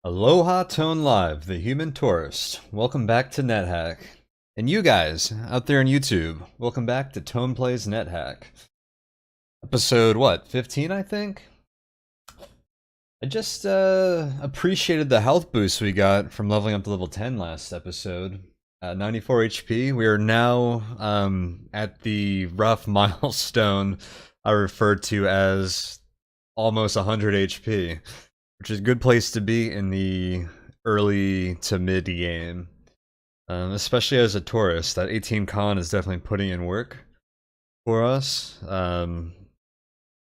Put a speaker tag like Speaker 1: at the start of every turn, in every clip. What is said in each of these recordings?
Speaker 1: Aloha Tone Live, the human tourist. Welcome back to NetHack. And you guys out there on YouTube, welcome back to Tone Plays NetHack. Episode, what, 15, I think? I just appreciated the health boost we got from leveling up to level 10 last episode. 94 HP. We are now at the rough milestone I referred to as almost 100 HP. Which is a good place to be in the early to mid game. Especially as a tourist, that 18 con is definitely putting in work for us.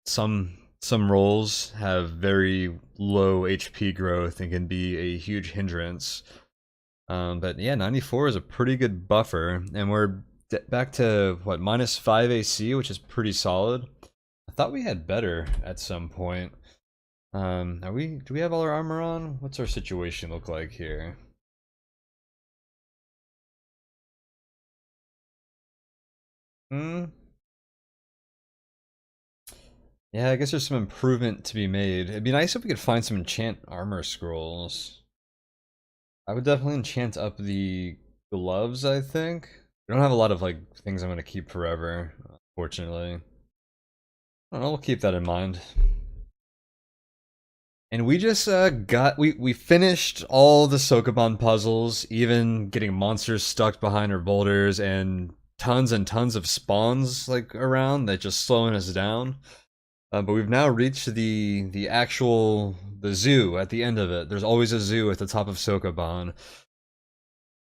Speaker 1: Some roles have very low HP growth and can be a huge hindrance. But yeah, 94 is a pretty good buffer, and we're back to what, -5 AC, which is pretty solid. I thought we had better at some point. Do we have all our armor on? What's our situation look like here? Yeah, I guess there's some improvement to be made. It'd be nice if we could find some enchant armor scrolls. I would definitely enchant up the gloves, I think. We don't have a lot of like things I'm gonna keep forever, unfortunately. I don't know, we'll keep that in mind. And we just we finished all the Sokoban puzzles, even getting monsters stuck behind our boulders and tons of spawns like around that just slowing us down. But we've now reached the actual zoo at the end of it. There's always a zoo at the top of Sokoban.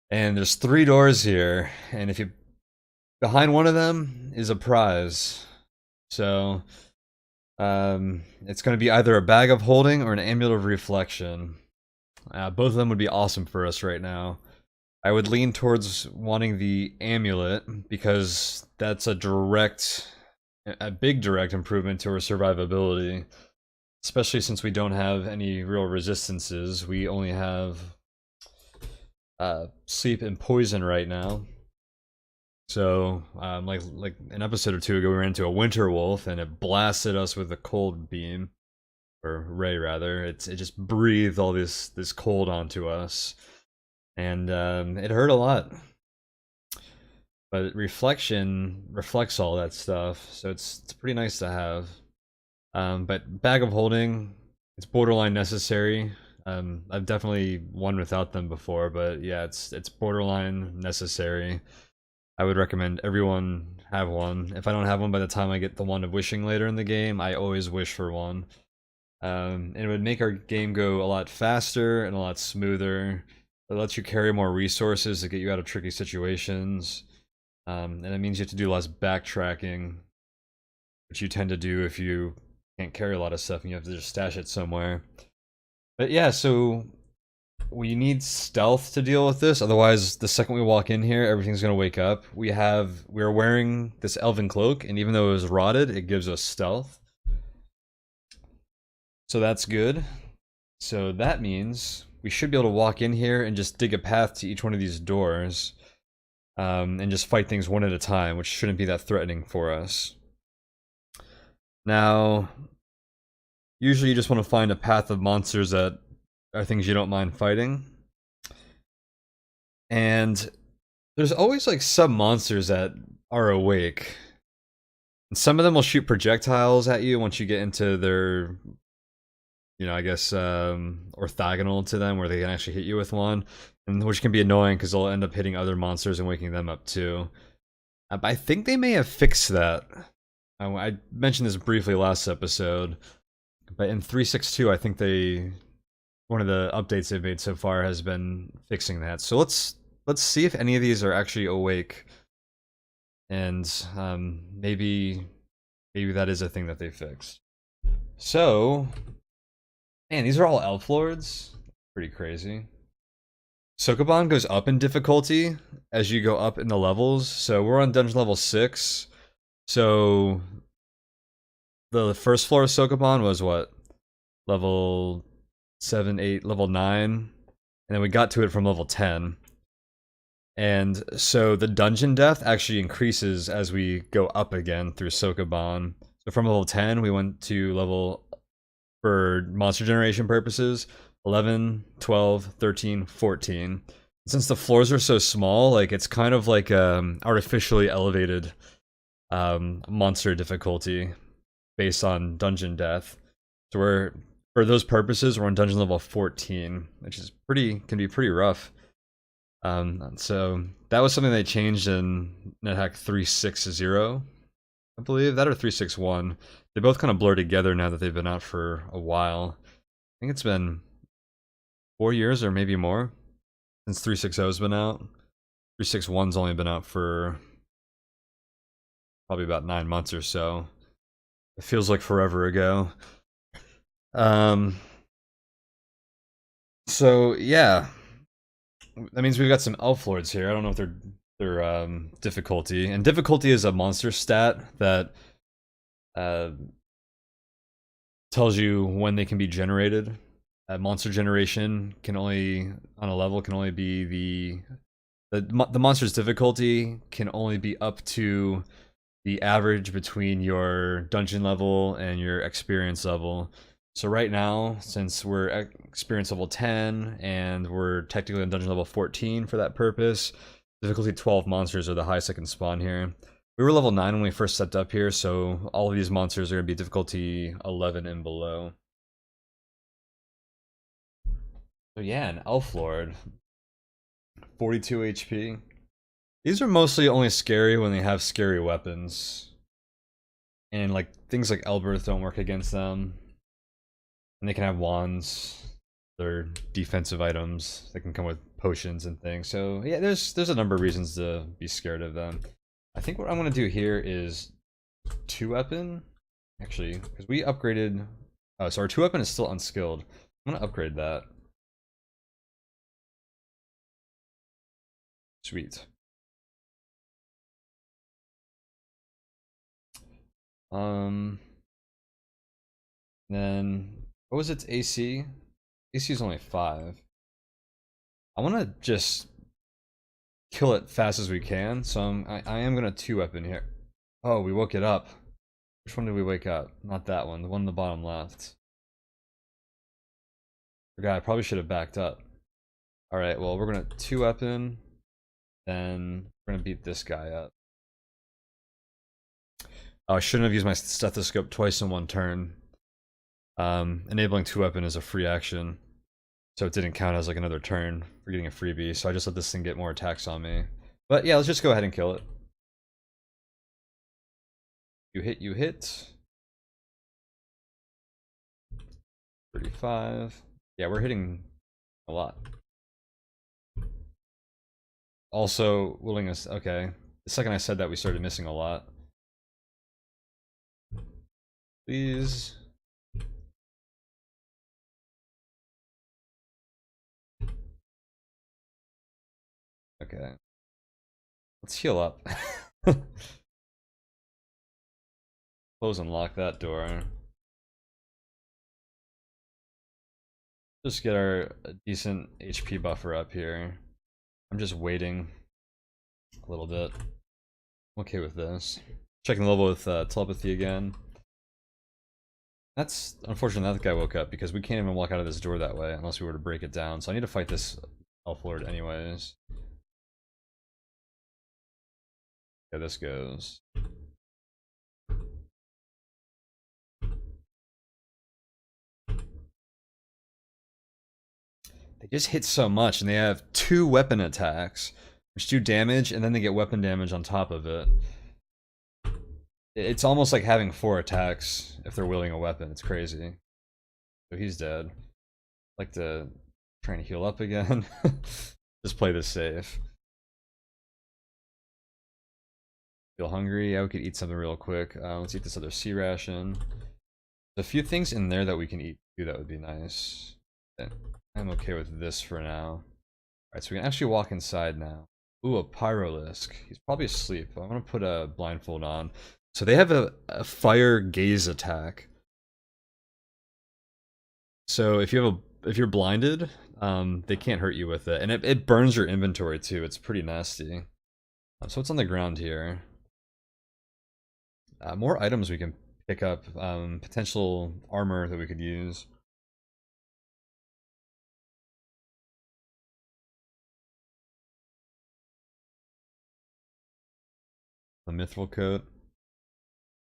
Speaker 1: And there's 3 doors here, and if you behind one of them is a prize. So it's going to be either a bag of holding or an amulet of reflection. Both of them would be awesome for us right now. I would lean towards wanting the amulet because that's a big direct improvement to our survivability. Especially since we don't have any real resistances. We only have sleep and poison right now. So, like an episode or two ago, we ran into a winter wolf, and it blasted us with a cold beam, or ray rather. It just breathed all this cold onto us, and it hurt a lot. But reflection reflects all that stuff, so it's pretty nice to have. But bag of holding, it's borderline necessary. I've definitely won without them before, but yeah, it's borderline necessary. I would recommend everyone have one. If I don't have one by the time I get the Wand of Wishing later in the game, I always wish for one. And it would make our game go a lot faster and a lot smoother. It lets you carry more resources to get you out of tricky situations. And it means you have to do less backtracking, which you tend to do if you can't carry a lot of stuff and you have to just stash it somewhere. But yeah, so we need stealth to deal with this, otherwise the second we walk in here, everything's gonna wake up. We're wearing this elven cloak, and even though it was rotted, it gives us stealth. So that's good. So that means we should be able to walk in here and just dig a path to each one of these doors, and just fight things one at a time, which shouldn't be that threatening for us. Now, usually you just want to find a path of monsters that are things you don't mind fighting. And there's always like some monsters that are awake. And some of them will shoot projectiles at you once you get into their, I guess, orthogonal to them, where they can actually hit you with one. And which can be annoying because they'll end up hitting other monsters and waking them up too. But I think they may have fixed that. I mentioned this briefly last episode. But in 3.6.2, I think one of the updates they've made so far has been fixing that. So let's see if any of these are actually awake, and maybe that is a thing that they fixed. So, man, these are all elf lords. Pretty crazy. Sokoban goes up in difficulty as you go up in the levels. So we're on dungeon level 6. So the first floor of Sokoban was what? Level 7, 8, level 9. And then we got to it from level 10. And so the dungeon depth actually increases as we go up again through Sokoban. So from level 10, we went to level, for monster generation purposes, 11, 12, 13, 14. Since the floors are so small, like it's kind of like artificially elevated monster difficulty based on dungeon death. So we're, for those purposes, we're on dungeon level 14, which is can be pretty rough. So that was something they changed in NetHack 360, I believe, that or 361. They both kind of blur together now that they've been out for a while. I think it's been 4 years or maybe more since 360's been out. 361's only been out for probably about 9 months or so. It feels like forever ago. So yeah, that means we've got some elf lords here. I don't know if they're difficulty, and difficulty is a monster stat that tells you when they can be generated. Monster generation can only, on a level, can only be the monster's difficulty can only be up to the average between your dungeon level and your experience level. So right now, since we're at experience level 10 and we're technically on dungeon level 14 for that purpose, difficulty 12 monsters are the highest I can spawn here. We were level 9 when we first stepped up here, so all of these monsters are going to be difficulty 11 and below. So yeah, an elf lord, 42 HP. These are mostly only scary when they have scary weapons. And like things like Elberth don't work against them. And they can have wands. They're defensive items. They can come with potions and things. So yeah, there's a number of reasons to be scared of them. I think what I'm gonna do here is 2-weapon. Actually, because we upgraded, so our 2-weapon is still unskilled. I'm gonna upgrade that. Sweet. Then what was its AC? AC is only 5. I want to just kill it fast as we can, so I am gonna 2-weapon here. Oh, we woke it up. Which one did we wake up? Not that one. The one in the bottom left. Forgot. I probably should have backed up. All right. Well, we're gonna 2-weapon. Then we're gonna beat this guy up. Oh, I shouldn't have used my stethoscope twice in one turn. Enabling 2-weapon is a free action, so it didn't count as like another turn for getting a freebie. So I just let this thing get more attacks on me. But yeah, let's just go ahead and kill it. You hit, you hit. 35. Yeah, we're hitting a lot. Also, willingness. Okay. The second I said that, we started missing a lot. Please. Okay. Let's heal up. Close and lock that door. Just get our decent HP buffer up here. I'm just waiting a little bit. I'm okay with this. Checking the level with telepathy again. That's unfortunate that guy woke up because we can't even walk out of this door that way unless we were to break it down. So I need to fight this elf lord anyways. Yeah, this goes. They just hit so much, and they have 2 weapon attacks, which do damage, and then they get weapon damage on top of it. It's almost like having 4 attacks if they're wielding a weapon. It's crazy. So he's dead. I'd like to try and heal up again. Just play this safe. Feel hungry? Yeah, we could eat something real quick. Let's eat this other sea ration. There's a few things in there that we can eat too that would be nice. I'm okay with this for now. Alright, so we can actually walk inside now. Ooh, a Pyrolisk. He's probably asleep. I'm gonna put a blindfold on. So they have a fire gaze attack. So if you're blinded, they can't hurt you with it. And it burns your inventory too. It's pretty nasty. So what's on the ground here? More items we can pick up. Potential armor that we could use. The mithril coat.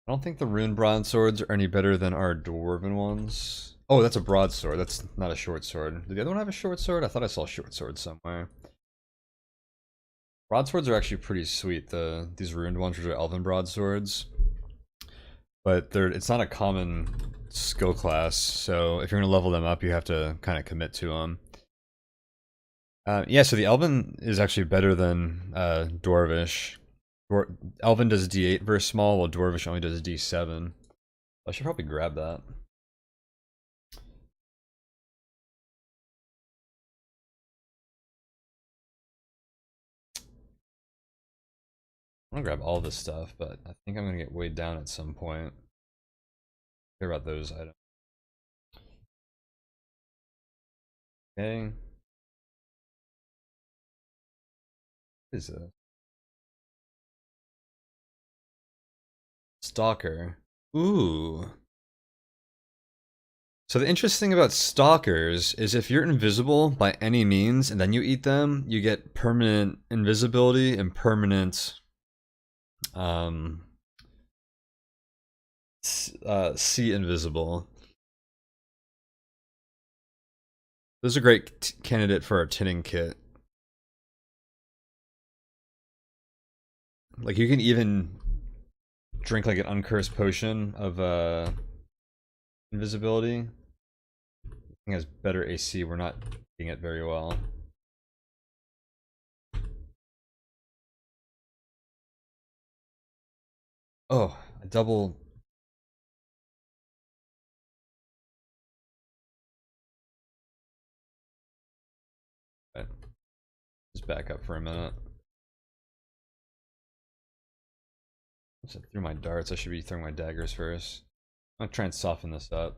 Speaker 1: I don't think the rune broadswords are any better than our dwarven ones. Oh, that's a broadsword. That's not a short sword. Did the other one have a short sword? I thought I saw a short sword somewhere. Broadswords are actually pretty sweet. These ruined ones, which are elven broadswords, but it's not a common skill class. So if you're gonna level them up, you have to kind of commit to them. Yeah, so the elven is actually better than dwarvish. Elven does D8 versus small, while dwarvish only does D7. I should probably grab that. I'm gonna grab all this stuff, but I think I'm gonna get weighed down at some point. Care about those items. Okay. What is it? Stalker. Ooh. So the interesting thing about stalkers is if you're invisible by any means and then you eat them, you get permanent invisibility and permanent see invisible. This is a great candidate for a tinning kit. Like you can even drink like an uncursed potion of invisibility. I think has better AC. We're not getting it very well. Oh, a double. Right. Just back up for a minute. I threw my darts. I should be throwing my daggers first. I'm gonna try and soften this up.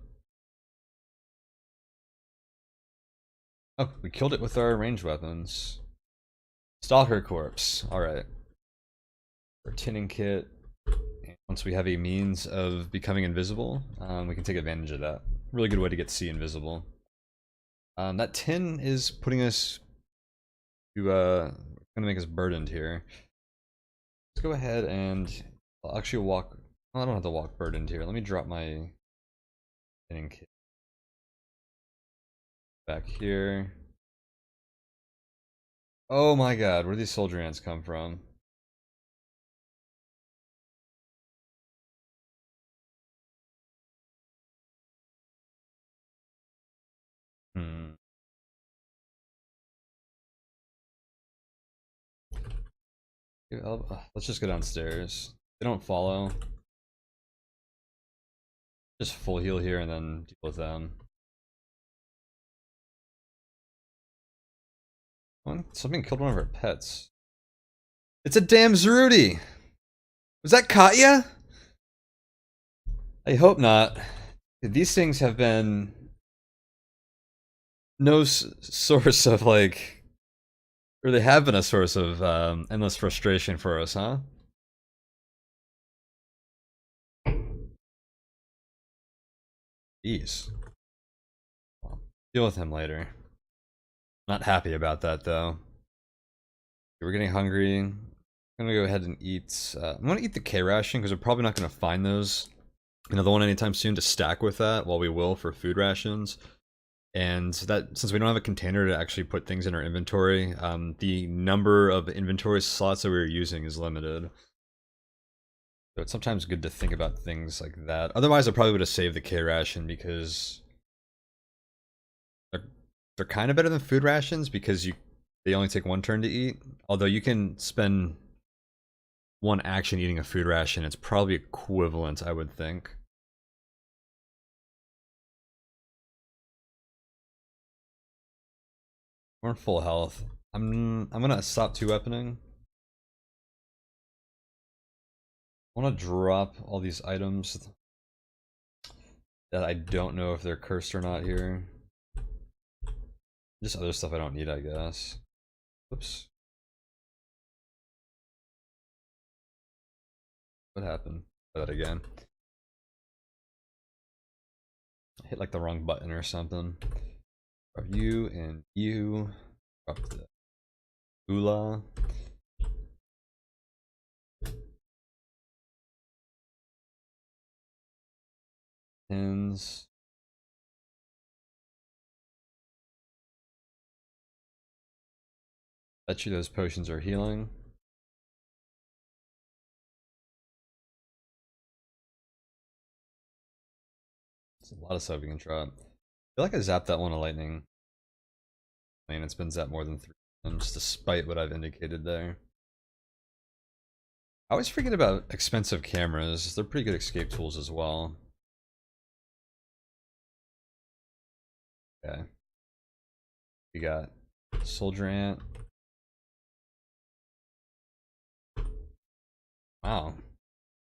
Speaker 1: Oh, we killed it with our ranged weapons. Stalker corpse. Alright. Our tinning kit. And once we have a means of becoming invisible, we can take advantage of that. Really good way to get C invisible. That tin is putting us to, gonna make us burdened here. Let's go ahead and I'll actually walk. Well, I don't have to walk burdened here. Let me drop my tinning kit back here. Oh my god, where do these soldier ants come from? Hmm. Let's just go downstairs. They don't follow. Just full heal here and then deal with them. Something killed one of our pets. It's a damn Zeruti! Was that Katya? I hope not. These things have been no source of like, or they have been a source of endless frustration for us, huh? Jeez. Well, deal with him later. Not happy about that though. We're getting hungry. I'm gonna go ahead and eat. I'm gonna eat the K ration because we're probably not gonna find those another one anytime soon to stack with that. While we will for food rations. And that since we don't have a container to actually put things in our inventory, the number of inventory slots that we're using is limited. So it's sometimes good to think about things like that. Otherwise, I probably would have saved the K ration because they're kind of better than food rations because they only take one turn to eat. Although you can spend one action eating a food ration, it's probably equivalent, I would think. We're in full health. I'm gonna stop two weaponing. I want to drop all these items that I don't know if they're cursed or not here. Just other stuff I don't need, I guess. Oops. What happened? Try that again. I hit like the wrong button or something. Drop you and you. Drop the Ula. Pins. Bet you those potions are healing. It's a lot of stuff you can drop. I feel like I zapped that one of lightning. I mean, it's been zapped more than 3 times, despite what I've indicated there. I always forget about expensive cameras. They're pretty good escape tools as well. Okay. We got Soldier Ant. Wow.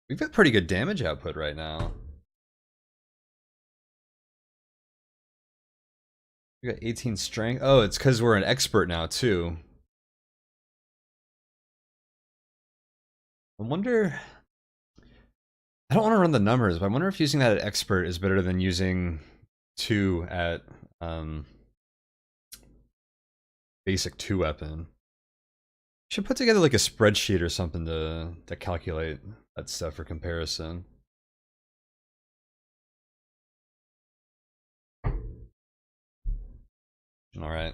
Speaker 1: We've got pretty good damage output right now. We got 18 strength. Oh, it's because we're an expert now, too. I wonder... I don't want to run the numbers, but I wonder if using that at expert is better than using 2 at basic 2 weapon. Should put together like a spreadsheet or something to calculate that stuff for comparison. Alright.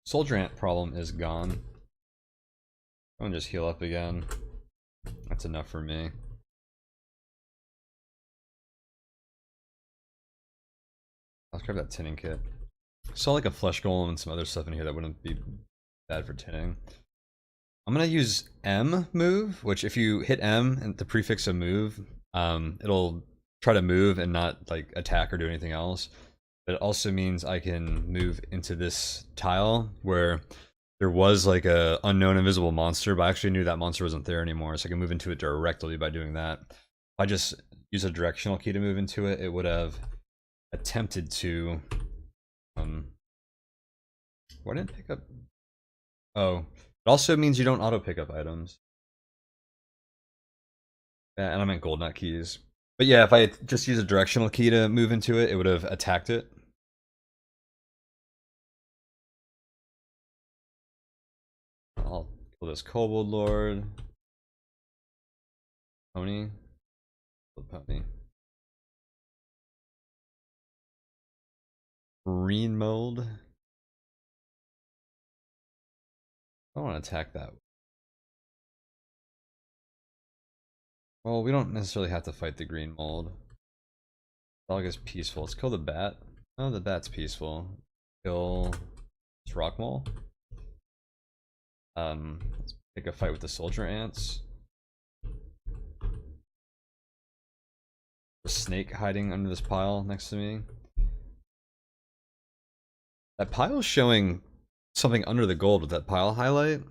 Speaker 1: Soldier Ant problem is gone. I'm gonna just heal up again. That's enough for me. Let's grab that tinning kit. Saw like a flesh golem and some other stuff in here that wouldn't be bad for tinning. I'm gonna use M move, which if you hit M and the prefix of move, it'll try to move and not like attack or do anything else. But it also means I can move into this tile where there was like a unknown invisible monster, but I actually knew that monster wasn't there anymore, so I can move into it directly by doing that. If I just use a directional key to move into it, it would have attempted to why didn't it pick up? Oh, it also means you don't auto pick up items. Yeah, and I meant gold, not keys. But yeah, if I just use a directional key to move into it, it would have attacked it. I'll kill this Kobold Lord. Pony. Pony. Green mold. I don't want to attack that. Well, we don't necessarily have to fight the green mold. Dog is peaceful. Let's kill the bat. Oh, the bat's peaceful. Kill this rock mole. Let's pick a fight with the soldier ants. The snake hiding under this pile next to me. That pile is showing something under the gold with that pile highlight.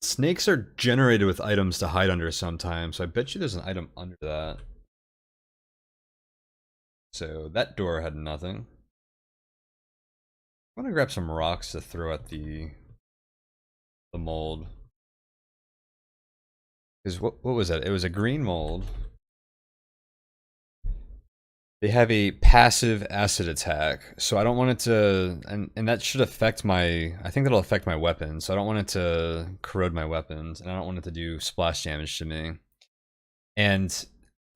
Speaker 1: Snakes are generated with items to hide under sometimes, so I bet you there's an item under that. So that door had nothing. I'm gonna grab some rocks to throw at the mold. Because what was that? It was a green mold. They have a passive acid attack, so I don't want it to, and that should affect my, I think that'll affect my weapons, so I don't want it to corrode my weapons, and I don't want it to do splash damage to me. And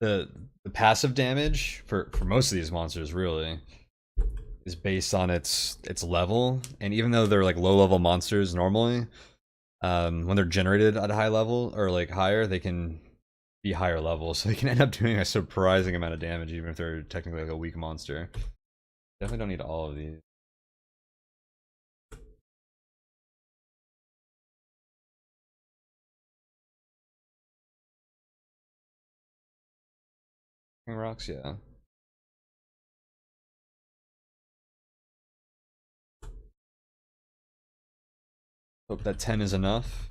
Speaker 1: the passive damage for most of these monsters really is based on its level, and even though they're like low level monsters normally, when they're generated at a high level or like higher, they can be higher level, so they can end up doing a surprising amount of damage even if they're technically like a weak monster. Definitely don't need all of these. Rocks, yeah. Hope that 10 is enough.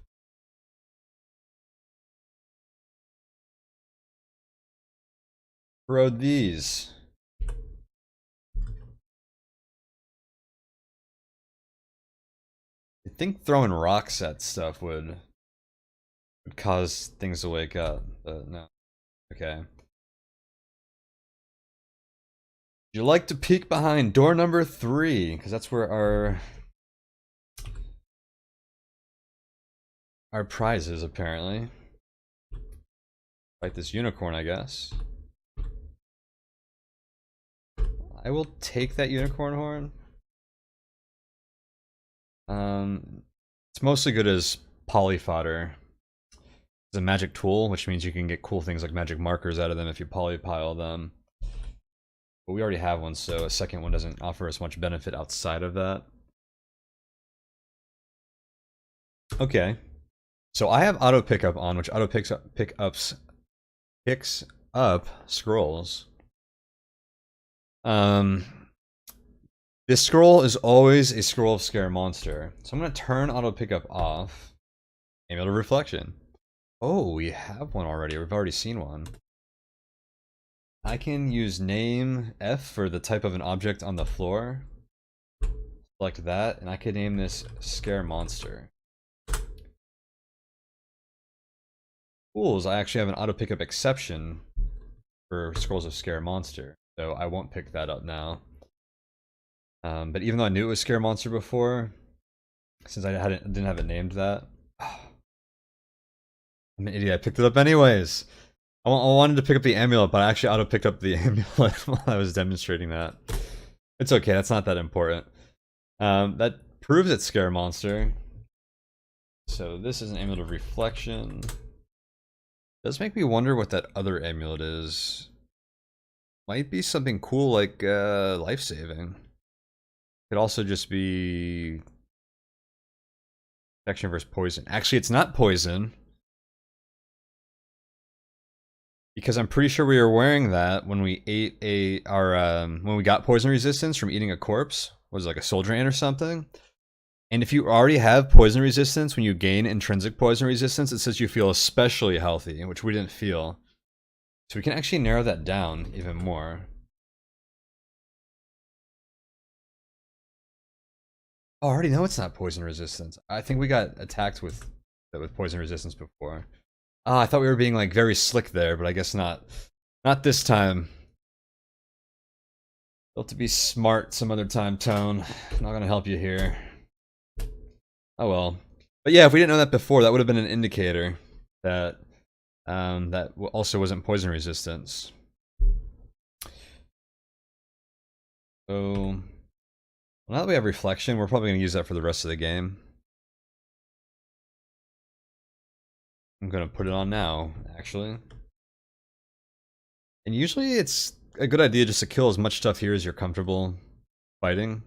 Speaker 1: Corrode these. I think throwing rocks at stuff would cause things to wake up, but no. Okay. Would you like to peek behind door number 3? Because that's where our prize is, apparently. Fight this unicorn, I guess. I will take that unicorn horn. It's mostly good as poly fodder. It's a magic tool, which means you can get cool things like magic markers out of them if you polypile them. But we already have one, so a second one doesn't offer us much benefit outside of that. Okay. So I have auto pickup on, which auto picks up scrolls. This scroll is always a scroll of scare monster. So I'm gonna turn auto pickup off. Amulet of reflection. Oh, we have one already. We've already seen one. I can use name F for the type of an object on the floor. Select that, and I could name this scare monster. Tools, I actually have an auto pickup exception for scrolls of scare monster, so I won't pick that up now. But even though I knew it was scare monster before, since I didn't have it named that, I'm an idiot. I picked it up anyways. I wanted to pick up the amulet, but I actually auto picked up the amulet while I was demonstrating that. It's okay. That's not that important. That proves it's scare monster. So this is an amulet of reflection. Does make me wonder what that other amulet is. Might be something cool like life saving. Could also just be protection versus poison. Actually, it's not poison. Because I'm pretty sure we were wearing that when we ate when we got poison resistance from eating a corpse. Was it like a soldier ant or something? And if you already have poison resistance, when you gain intrinsic poison resistance, it says you feel especially healthy, which we didn't feel. So we can actually narrow that down even more. Oh, I already know it's not poison resistance. I think we got attacked with poison resistance before. Ah, I thought we were being like very slick there, but I guess not. Not this time. Built to be smart some other time, Tone. Not gonna help you here. Oh well. But yeah, if we didn't know that before, that would have been an indicator that that also wasn't poison resistance. So now that we have reflection, we're probably gonna use that for the rest of the game. I'm gonna put it on now, actually. And usually it's a good idea just to kill as much stuff here as you're comfortable fighting.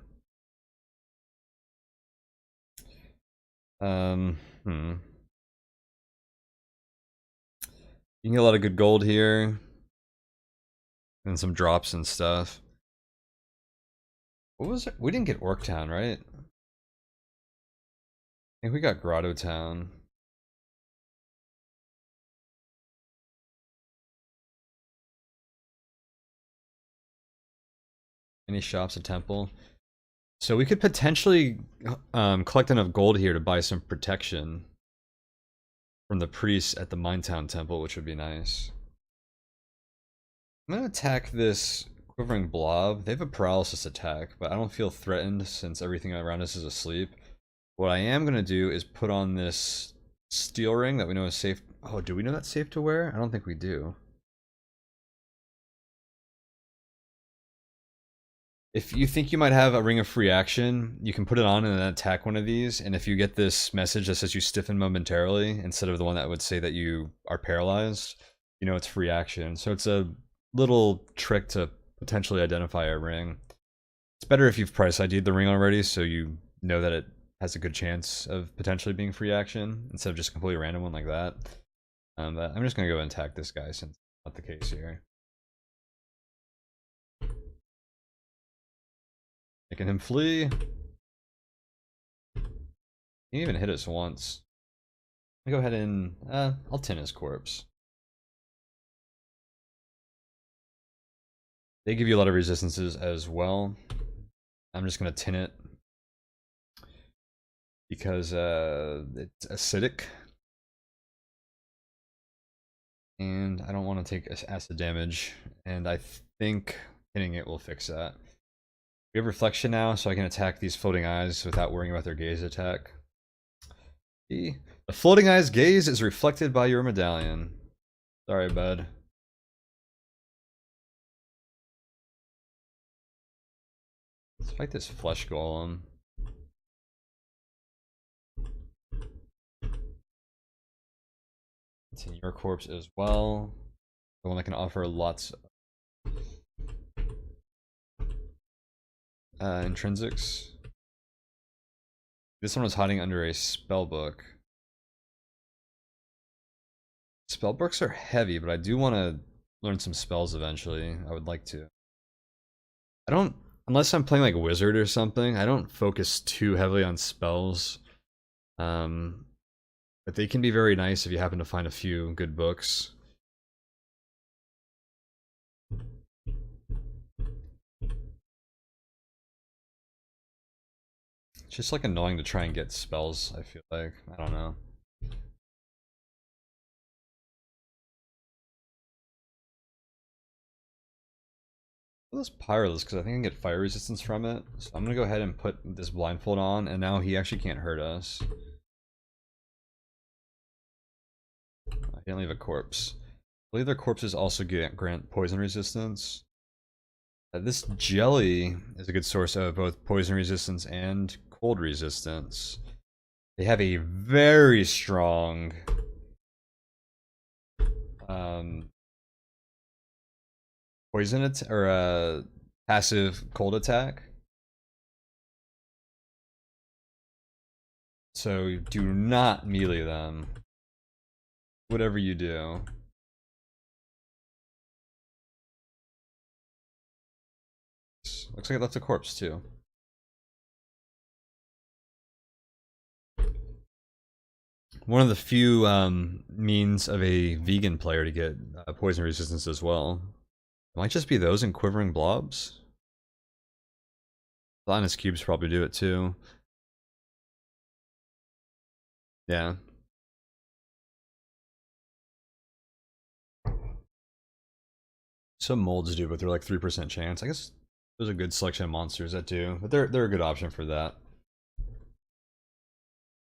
Speaker 1: You can get a lot of good gold here. And some drops and stuff. What was it? We didn't get Orktown, right? I think we got Grotto Town. Any shops, a temple. So we could potentially collect enough gold here to buy some protection from the priests at the Minetown Temple, which would be nice. I'm gonna attack this quivering blob. They have a paralysis attack, but I don't feel threatened since everything around us is asleep. What I am gonna do is put on this steel ring that we know is safe. Oh, do we know that's safe to wear? I don't think we do. If you think you might have a ring of free action, you can put it on and then attack one of these, and if you get this message that says you stiffen momentarily, instead of the one that would say that you are paralyzed, you know it's free action. So it's a little trick to potentially identify a ring. It's better if you've price ID'd the ring already, so you know that it has a good chance of potentially being free action, instead of just a completely random one like that. But I'm just going to go and attack this guy since it's not the case here. Making him flee. He didn't even hit us once. I'll go ahead and I'll tin his corpse. They give you a lot of resistances as well. I'm just gonna tin it because it's acidic, and I don't want to take acid damage. And I think hitting it will fix that. We have reflection now, so I can attack these floating eyes without worrying about their gaze attack. The floating eyes gaze is reflected by your medallion. Sorry, bud. fight this flesh golem. It's in your corpse as well. The one that can offer lots intrinsics. This one was hiding under a spell book. Spell books are heavy, but I do want to learn some spells eventually. I would like to. I don't, unless I'm playing like wizard or something, I don't focus too heavily on spells. But they can be very nice if you happen to find a few good books. It's just like annoying to try and get spells, I feel like. I don't know. This Pyrolus, because I think I can get fire resistance from it. So I'm gonna go ahead and put this blindfold on, and now he actually can't hurt us. I can't leave a corpse. I believe their corpses also grant poison resistance. This jelly is a good source of both poison resistance and cold resistance. They have a very strong poison or passive cold attack. So do not melee them. Whatever you do. Looks like it left a corpse too. One of the few means of a vegan player to get poison resistance as well. It might just be those and quivering blobs. Linus cubes probably do it too. Yeah. Some molds do, but they're like 3% chance. I guess there's a good selection of monsters that do, but they're a good option for that.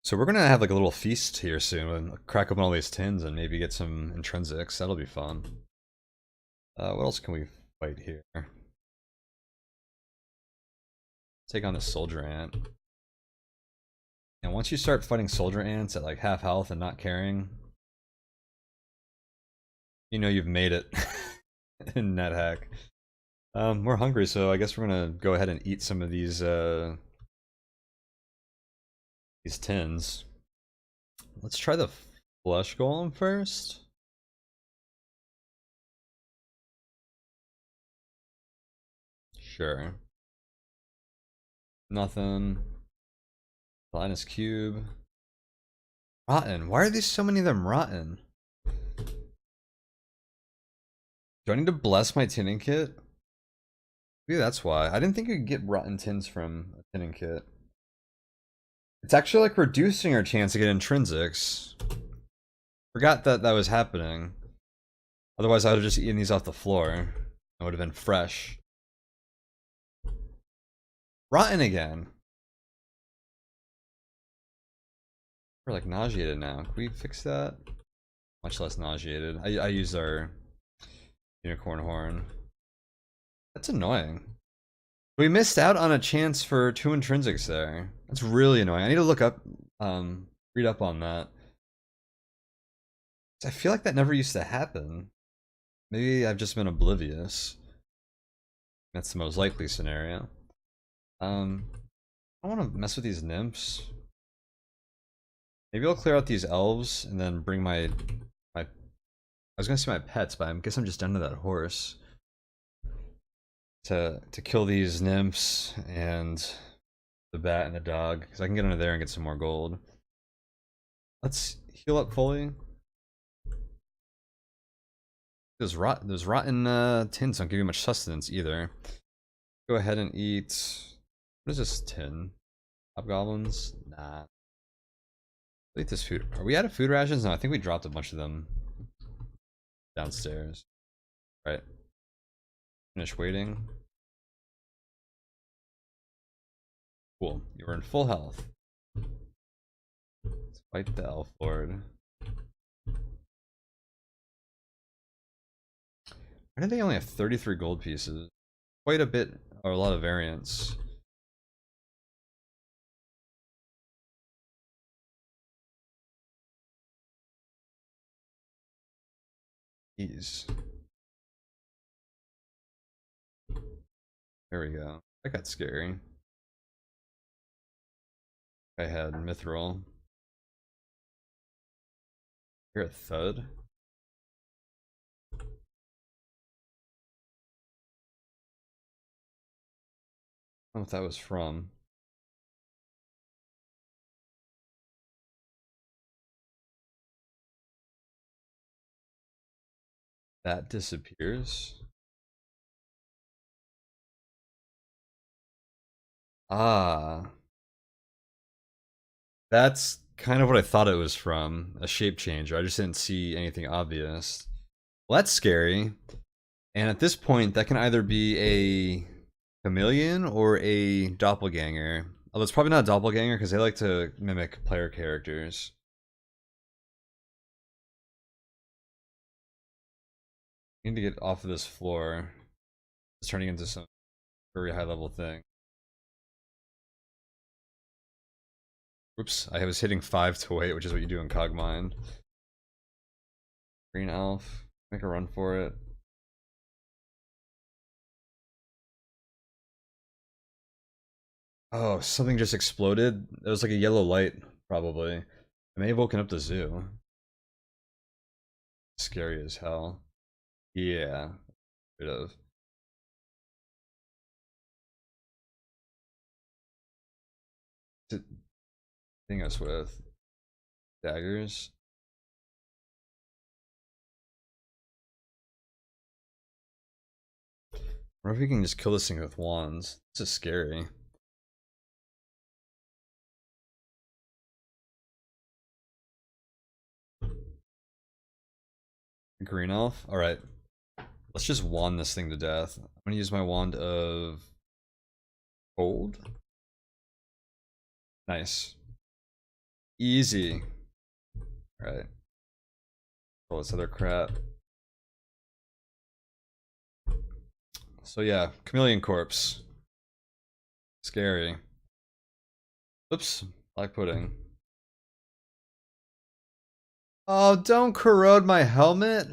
Speaker 1: So we're gonna have like a little feast here soon and crack open all these tins and maybe get some intrinsics. That'll be fun. What else can we fight here? Take on this soldier ant. And once you start fighting soldier ants at like half health and not caring, you know you've made it in NetHack. We're hungry, so I guess we're gonna go ahead and eat some of these tins. Let's try the flesh golem first. Sure. Nothing. Linus cube. Rotten. Why are these so many of them rotten? Do I need to bless my tinning kit? Maybe that's why. I didn't think you could get rotten tins from a tinning kit. It's actually like reducing our chance to get intrinsics. Forgot that that was happening. Otherwise I would have just eaten these off the floor. It would have been fresh. Rotten again. We're like nauseated now. Can we fix that? Much less nauseated. I used our unicorn horn. That's annoying. We missed out on a chance for 2 intrinsics there. That's really annoying. I need to look up, read up on that. I feel like that never used to happen. Maybe I've just been oblivious. That's the most likely scenario. I don't want to mess with these nymphs. Maybe I'll clear out these elves and then bring my I was gonna say my pets, but I guess I'm just done to that horse. To kill these nymphs and the bat and the dog, because I can get under there and get some more gold. Let's heal up fully. Those rotten tins don't give you much sustenance either. Go ahead and eat. What is this tin? Hobgoblins? Nah. Eat this food. Are we out of food rations? No, I think we dropped a bunch of them downstairs. Right. Finish waiting. Cool. You were in full health. Let's fight the elf lord. Why do they only have 33 gold pieces? Quite a bit, or a lot of variants. Jeez. There we go. That got scary. I had mithril. You're a thud. I don't know what that was from. That disappears. Ah. That's kind of what I thought it was from. A shape changer. I just didn't see anything obvious. Well, that's scary. And at this point, that can either be a chameleon or a doppelganger. Although it's probably not a doppelganger because they like to mimic player characters. I need to get off of this floor. It's turning into some very high level thing. Oops, I was hitting 5 to wait, which is what you do in Cogmind. Green elf, make a run for it. Oh, something just exploded. It was like a yellow light, probably. It may have woken up the zoo. Scary as hell. Yeah, rid of. Hitting us with daggers. I wonder if we can just kill this thing with wands. This is scary. Green elf? Alright. Let's just wand this thing to death. I'm gonna use my wand of gold. Nice. Easy. Alright. All this other crap. So yeah, chameleon corpse. Scary. Oops, black pudding. Oh, don't corrode my helmet.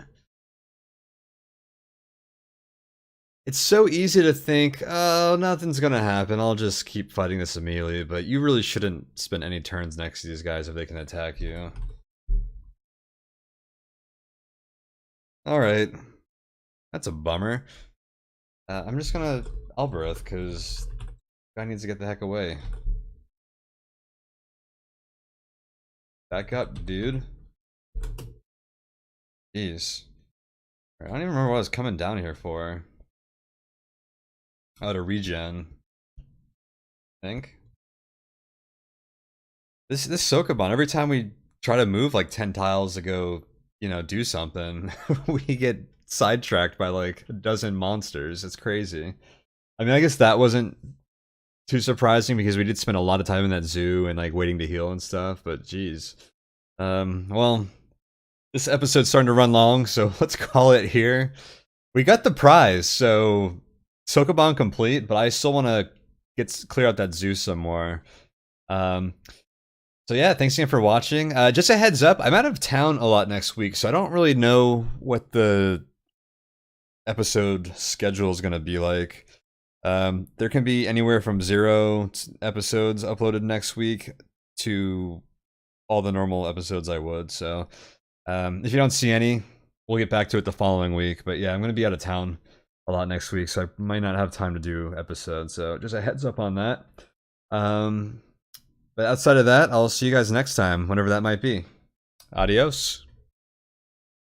Speaker 1: It's so easy to think, oh, nothing's gonna happen, I'll just keep fighting this immediately, but you really shouldn't spend any turns next to these guys if they can attack you. Alright. That's a bummer. I'm just gonna Albereth, because guy needs to get the heck away. Back up, dude. Jeez. I don't even remember what I was coming down here for. Oh, to regen. I think. This Sokoban, every time we try to move like 10 tiles to go, you know, do something, we get sidetracked by like a dozen monsters. It's crazy. I mean, I guess that wasn't too surprising because we did spend a lot of time in that zoo and like waiting to heal and stuff, but geez. Well, this episode's starting to run long, so let's call it here. We got the prize, so Sokoban complete, but I still want to clear out that zoo some more. So yeah, thanks again for watching. Just a heads up, I'm out of town a lot next week, so I don't really know what the episode schedule is going to be like. There can be anywhere from 0 episodes uploaded next week to all the normal episodes I would. So if you don't see any, we'll get back to it the following week. But yeah, I'm going to be out of town a lot next week, so I might not have time to do episodes. So just a heads up on that. But outside of that, I'll see you guys next time, whenever that might be. Adios.